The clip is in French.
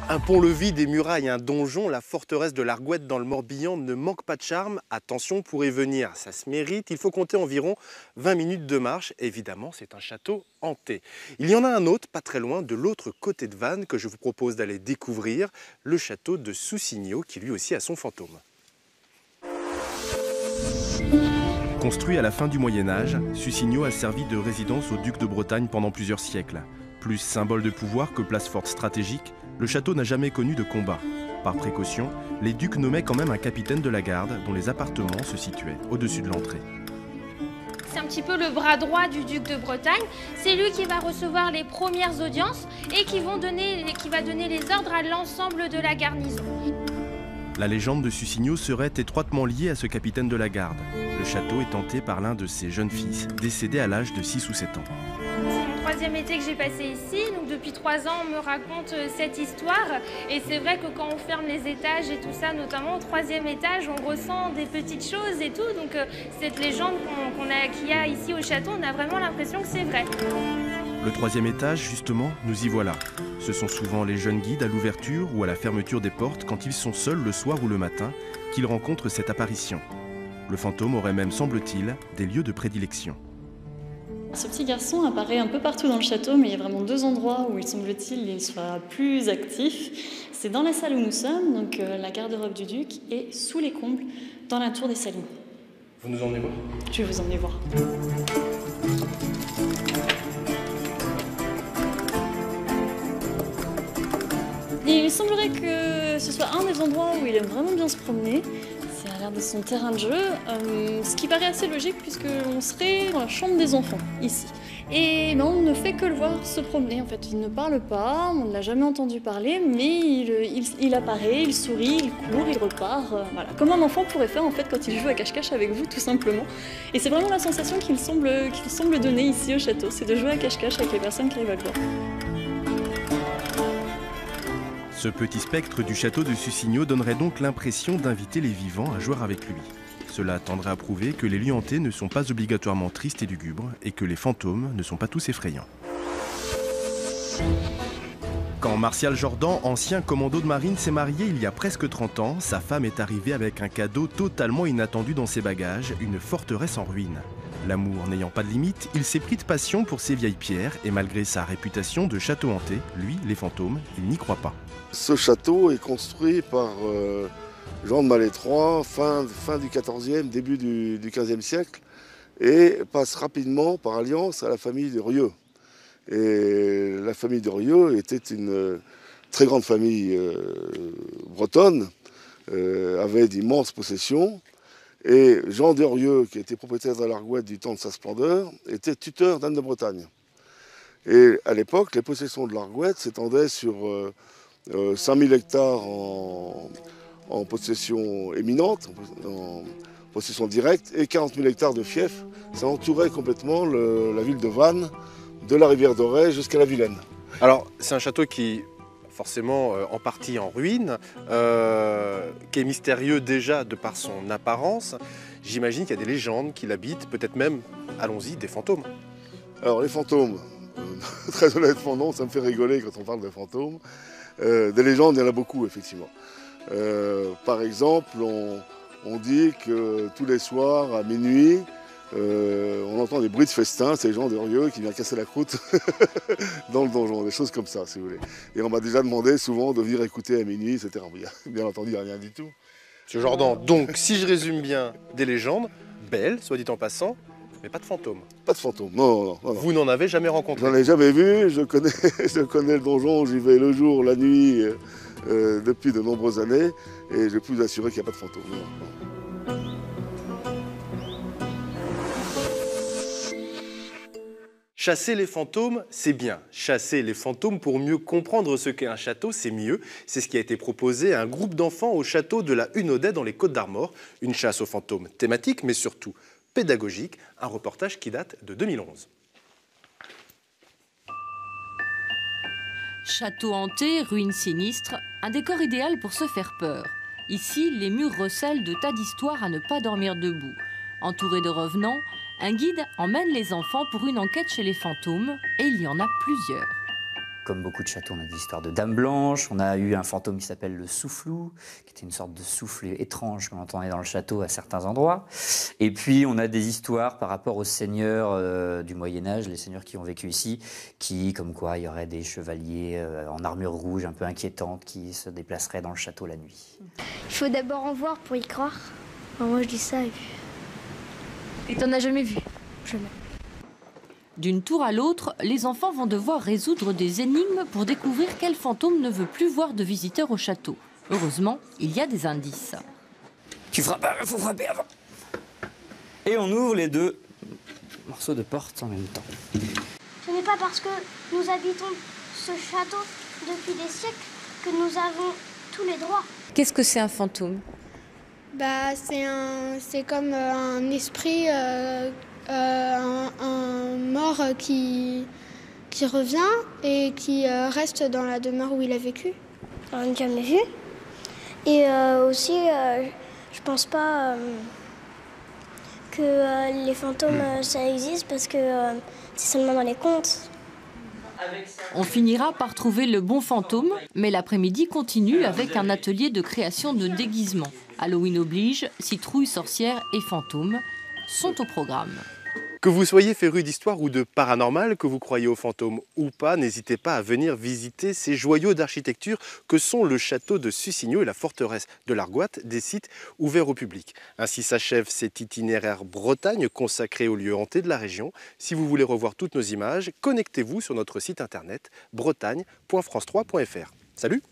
Un pont-levis, des murailles, un donjon, la forteresse de l'Argouette dans le Morbihan ne manque pas de charme. Attention pour y venir, ça se mérite. Il faut compter environ 20 minutes de marche. Évidemment, c'est un château hanté. Il y en a un autre, pas très loin, de l'autre côté de Vannes, que je vous propose d'aller découvrir, le château de Soussigno, qui lui aussi a son fantôme. Construit à la fin du Moyen-Âge, Soussigno a servi de résidence au duc de Bretagne pendant plusieurs siècles. Plus symbole de pouvoir que place forte stratégique, le château n'a jamais connu de combat. Par précaution, les ducs nommaient quand même un capitaine de la garde dont les appartements se situaient au-dessus de l'entrée. C'est un petit peu le bras droit du duc de Bretagne. C'est lui qui va recevoir les premières audiences et qui va donner les ordres à l'ensemble de la garnison. La légende de Soussigno serait étroitement liée à ce capitaine de la garde. Le château est hanté par l'un de ses jeunes fils, décédé à l'âge de 6 ou 7 ans. C'est mon troisième été que j'ai passé ici, donc depuis 3 ans on me raconte cette histoire et c'est vrai que quand on ferme les étages et tout ça, notamment au 3e étage, on ressent des petites choses et tout, donc cette légende qu'il y a ici au château, on a vraiment l'impression que c'est vrai. Le 3e étage, justement, nous y voilà. Ce sont souvent les jeunes guides à l'ouverture ou à la fermeture des portes quand ils sont seuls le soir ou le matin qu'ils rencontrent cette apparition. Le fantôme aurait même, semble-t-il, des lieux de prédilection. Ce petit garçon apparaît un peu partout dans le château, mais il y a vraiment 2 endroits où il semble-t-il il soit plus actif. C'est dans la salle où nous sommes, donc la garde-robe du duc, et sous les combles, dans la tour des Salines. Vous nous emmenez voir? Je vais vous emmener voir. Il semblerait que ce soit un des endroits où il aime vraiment bien se promener. Ça a l'air de son terrain de jeu, ce qui paraît assez logique puisqu'on serait dans la chambre des enfants, ici. Et ben, on ne fait que le voir se promener, en fait. Il ne parle pas, on ne l'a jamais entendu parler, mais il apparaît, il sourit, il court, il repart, voilà. Comme un enfant pourrait faire en fait quand il joue à cache-cache avec vous, tout simplement. Et c'est vraiment la sensation qu'il semble donner ici au château, c'est de jouer à cache-cache avec les personnes qui arrivent à le voir. Ce petit spectre du château de Soussigno donnerait donc l'impression d'inviter les vivants à jouer avec lui. Cela tendrait à prouver que les lieux hantés ne sont pas obligatoirement tristes et lugubres et que les fantômes ne sont pas tous effrayants. Quand Martial Jordan, ancien commando de marine, s'est marié il y a presque 30 ans, sa femme est arrivée avec un cadeau totalement inattendu dans ses bagages, une forteresse en ruine. L'amour n'ayant pas de limite, il s'est pris de passion pour ces vieilles pierres et malgré sa réputation de château hanté, lui, les fantômes, il n'y croit pas. Ce château est construit par Jean de Malétroit, fin du XIVe, début du XVe siècle, et passe rapidement par alliance à la famille de Rieux. Et la famille de Rieux était une très grande famille bretonne, avait d'immenses possessions, et Jean de Rieux, qui était propriétaire de l'Argouette du temps de sa splendeur, était tuteur d'Anne de Bretagne. Et à l'époque, les possessions de l'Argouette s'étendaient sur 5000 hectares en possession éminente, en possession directe, et 40 000 hectares de fief. Ça entourait complètement la ville de Vannes, de la rivière d'Auray jusqu'à la Vilaine. Alors, c'est un château qui, forcément, en partie en ruine, qui est mystérieux déjà de par son apparence. J'imagine qu'il y a des légendes qui l'habitent, peut-être même, allons-y, des fantômes. Alors, les fantômes, très honnêtement non, ça me fait rigoler quand on parle de fantômes. Des légendes, il y en a beaucoup, effectivement. Par exemple, on dit que tous les soirs, à minuit, on entend des bruits de festin, c'est Jean de Rieux qui vient casser la croûte dans le donjon, des choses comme ça, si vous voulez. Et on m'a déjà demandé souvent de venir écouter à minuit, etc. Bien entendu, il n'y a rien du tout. Monsieur Jordan, donc, si je résume bien, des légendes, belles, soit dit en passant, mais pas de fantômes. Pas de fantômes, non. Vous n'en avez jamais rencontré? J'en ai jamais vu, je connais le donjon, j'y vais le jour, la nuit, depuis de nombreuses années, et je peux vous assurer qu'il n'y a pas de fantômes. Non. Chasser les fantômes, c'est bien. Chasser les fantômes pour mieux comprendre ce qu'est un château, c'est mieux. C'est ce qui a été proposé à un groupe d'enfants au château de la Hunaudet dans les Côtes-d'Armor. Une chasse aux fantômes thématique, mais surtout pédagogique. Un reportage qui date de 2011. Château hanté, ruines sinistres, un décor idéal pour se faire peur. Ici, les murs recèlent de tas d'histoires à ne pas dormir debout. Entouré de revenants, un guide emmène les enfants pour une enquête chez les fantômes, et il y en a plusieurs. comme beaucoup de châteaux, on a des histoires de dames blanches. On a eu un fantôme qui s'appelle le soufflou, qui était une sorte de souffle étrange qu'on entendait dans le château à certains endroits. Et puis, on a des histoires par rapport aux seigneurs du Moyen-Âge, les seigneurs qui ont vécu ici, qui, comme quoi, il y aurait des chevaliers en armure rouge un peu inquiétante qui se déplaceraient dans le château la nuit. Il faut d'abord en voir pour y croire. Enfin, moi, je dis ça. Et t'en as jamais vu? Jamais. D'une tour à l'autre, les enfants vont devoir résoudre des énigmes pour découvrir quel fantôme ne veut plus voir de visiteurs au château. Heureusement, il y a des indices. Tu frappes, faut frapper avant. Et on ouvre les deux morceaux de porte en même temps. Ce n'est pas parce que nous habitons ce château depuis des siècles que nous avons tous les droits. Qu'est-ce que c'est un fantôme? Bah, c'est comme un esprit, un mort qui revient et qui reste dans la demeure où il a vécu. On n'a jamais vu. Et aussi, je pense pas que les fantômes, ça existe parce que c'est seulement dans les contes. On finira par trouver le bon fantôme, mais l'après-midi continue avec un atelier de création de déguisements. Halloween oblige, citrouilles, sorcières et fantômes sont au programme. Que vous soyez féru d'histoire ou de paranormal, que vous croyez aux fantômes ou pas, n'hésitez pas à venir visiter ces joyaux d'architecture que sont le château de Sussigno et la forteresse de l'Argoat, des sites ouverts au public. Ainsi s'achève cet itinéraire Bretagne consacré aux lieux hantés de la région. Si vous voulez revoir toutes nos images, connectez-vous sur notre site internet bretagne.france3.fr. Salut!